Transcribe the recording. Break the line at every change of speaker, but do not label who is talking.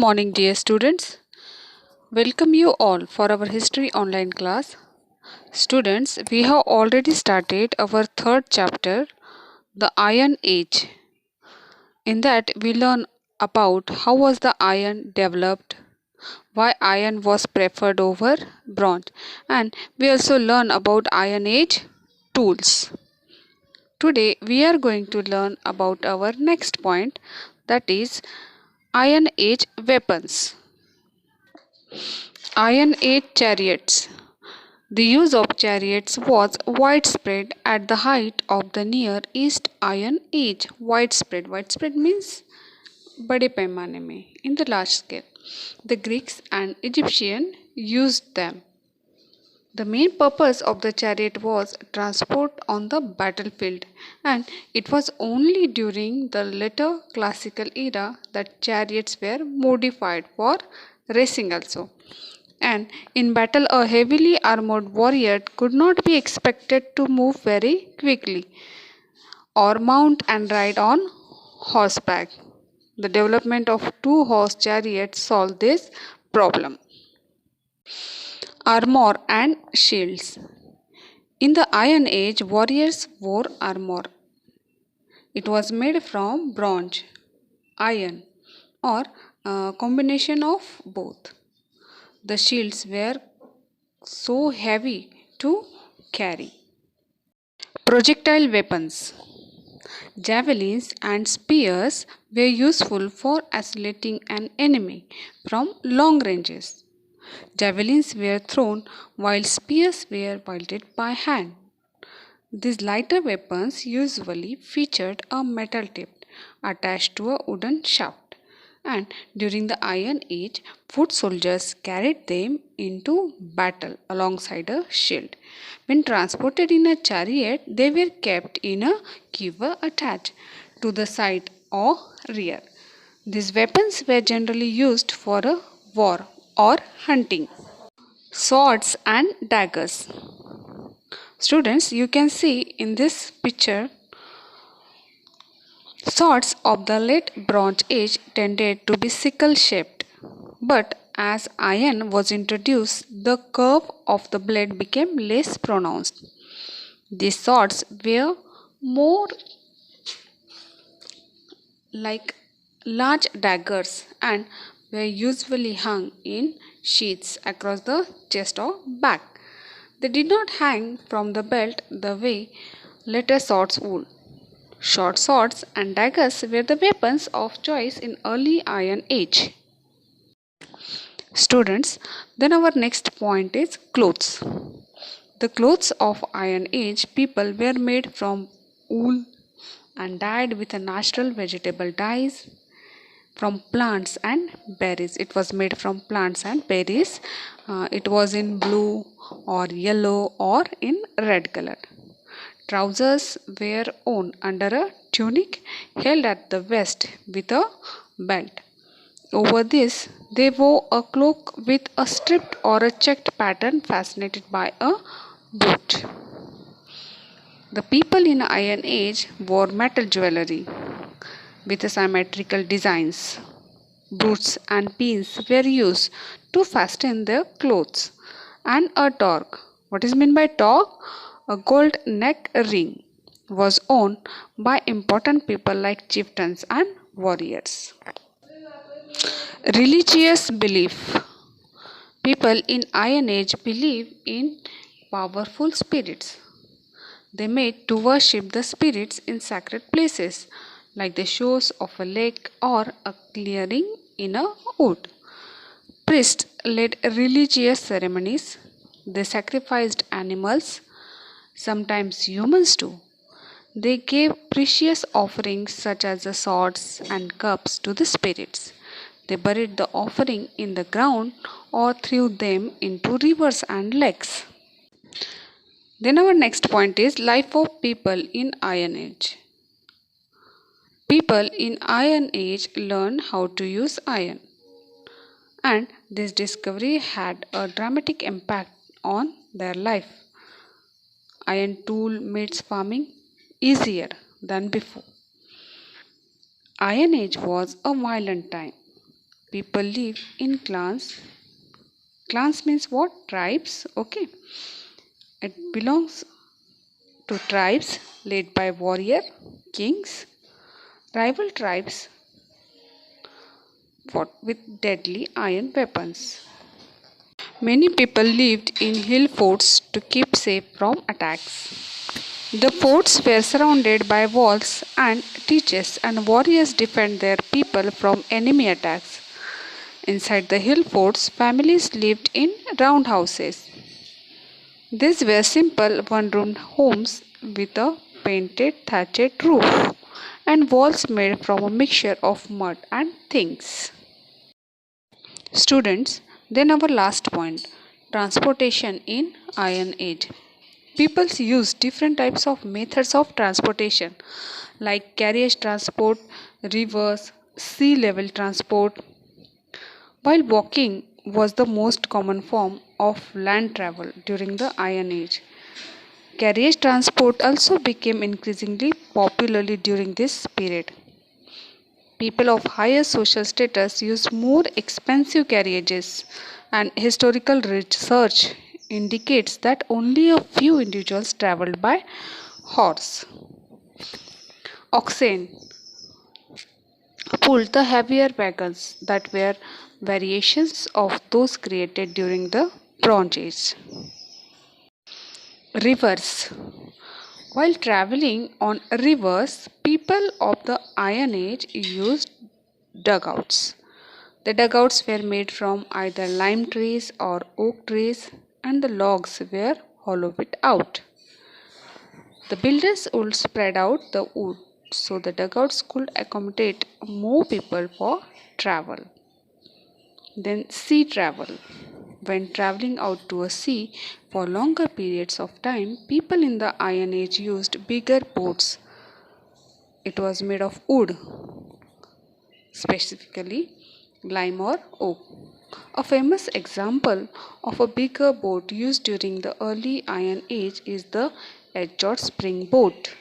morning, dear students. Welcome you all for our history online class. Students, we have already started our third chapter, the Iron Age. In that, we learn about how was the iron developed, why iron was preferred over bronze, and we also learn about Iron Age tools. Today, we are going to learn about our next point, that is Iron Age weapons. Iron Age chariots. The use of chariots was widespread at the height of the Near East Iron Age. Widespread means बड़े पैमाने में, in the large scale. The Greeks and Egyptians used them. The main purpose of the chariot was transport on the battlefield, and it was only during the later classical era that chariots were modified for racing also. And in battle, a heavily armored warrior could not be expected to move very quickly or mount and ride on horseback. The development of two-horse chariots solved this problem. Armor and shields. In the Iron Age, warriors wore armor. It was made from bronze, iron, or a combination of both. The shields were so heavy to carry. Projectile weapons. Javelins and spears were useful for isolating an enemy from long ranges. Javelins were thrown while spears were wielded by hand. These lighter weapons usually featured a metal tip attached to a wooden shaft, and during the Iron Age, foot soldiers carried them into battle alongside a shield. When transported in a chariot, they were kept in a quiver attached to the side or rear. These weapons were generally used for a war or hunting. Swords and daggers. Students, you can see in this picture, swords of the late Bronze Age tended to be sickle shaped, but as iron was introduced, the curve of the blade became less pronounced. These swords were more like large daggers and were usually hung in sheaths across the chest or back. They did not hang from the belt the way later swords would. Short swords and daggers were the weapons of choice in early Iron Age. Students, then our next point is clothes. The clothes of Iron Age people were made from wool and dyed with a natural vegetable dyes from plants and berries. It was made from plants and berries. It was in blue or yellow or in red color. Trousers were worn under a tunic held at the waist with a belt. Over this, they wore a cloak with a striped or a checked pattern fascinated by a boot. The people in Iron Age wore metal jewelry with symmetrical designs. Boots and pins were used to fasten their clothes, and a torque. What is meant by torque? A gold neck ring was worn by important people like chieftains and warriors. Religious belief. People in Iron Age believed in powerful spirits. They made to worship the spirits in sacred places like the shores of a lake or a clearing in a wood. Priests led religious ceremonies. They sacrificed animals, sometimes humans too. They gave precious offerings such as the swords and cups to the spirits. They buried the offering in the ground or threw them into rivers and lakes. Then our next point is life of people in Iron Age. People in Iron Age learned how to use iron, and this discovery had a dramatic impact on their life. Iron tool makes farming easier than before. Iron Age was a violent time. People live in clans. Clans means what? Tribes. Okay. It belongs to tribes led by warrior kings. Rival tribes fought with deadly iron weapons. Many people lived in hill forts to keep safe from attacks. The forts were surrounded by walls and ditches, and warriors defended their people from enemy attacks. Inside the hill forts, families lived in round houses. These were simple one room homes with a painted thatched roof and walls made from a mixture of mud and things. Students, then our last point, transportation in Iron Age. People use different types of methods of transportation like carriage transport, rivers, sea level transport, while walking was the most common form of land travel during the Iron Age. Carriage transport also became increasingly popular during this period. People of higher social status used more expensive carriages, and historical research indicates that only a few individuals traveled by horse. Oxen pulled the heavier wagons that were variations of those created during the Bronze Age. Rivers. While traveling on rivers, people of the Iron Age used dugouts. The dugouts were made from either lime trees or oak trees, and the logs were hollowed out. The builders would spread out the wood so the dugouts could accommodate more people for travel. Then, sea travel. When traveling out to a sea for longer periods of time, people in the Iron Age used bigger boats. It was made of wood, specifically lime or oak. A famous example of a bigger boat used during the early Iron Age is the Edgewater spring boat.